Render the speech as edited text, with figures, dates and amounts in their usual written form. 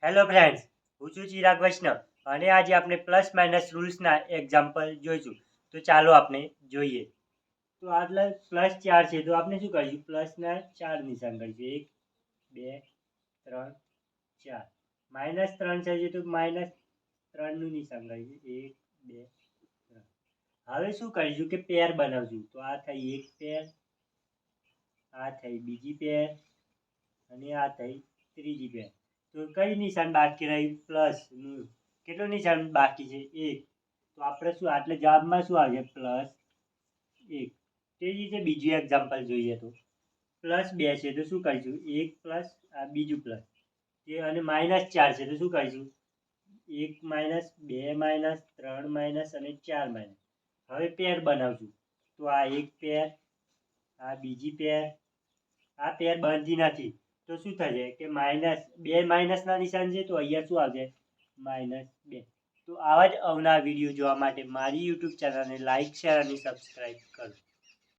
Hello friends, હું છું ચિરાગ વૈષ્ણવ અને આજે આપણે પ્લસ માઇનસ રૂલ્સના એક્ઝામ્પલ જોઈશું. તો ચાલો આપણે જોઈએ. તો આટલા પ્લસ 4 છે તો આપણે શું કરીશું? પ્લસના 4 નિશાન કરીશું. 1 2 3 4. માઇનસ 3 છે તો માઇનસ 3નું નિશાન કરીશું. 1 2 3. હવે શું કરીશું કે પેર બનાવશું. તો આ થઈ એક પેર, આ થઈ બીજી પેર અને આ થઈ ત્રીજી પેર. તો કઈ નિશાન બાકી રહ્યું? પ્લસ નું. કેટલું નિશાન બાકી છે? 1. તો આપણે શું આટલે જવાબમાં શું આવશે? પ્લસ 1. તે જ રીતે બીજું એક્ઝામ્પલ જોઈએ. તો પ્લસ 2 છે તો શું કરીશું? 1 પ્લસ આ બીજું પ્લસ તે, અને માઇનસ 4 છે તો શું કરીશું? 1 માઇનસ 2 માઇનસ 3 માઇનસ અને 4 માઇનસ. હવે પેર બનાવશું. તો આ એક પેર, આ બીજી પેર, આ પેર બનતી નથી તો શું થશે કે માઇનસ 2 માઇનસના નિશાન છે તો અહીંયા શું આવશે? -2. તો આવા જ અવનવા વિડીયો જોવા માટે મારી યુટ્યુબ ચેનલને લાઇક, શેર અને સબસ્ક્રાઈબ કરો.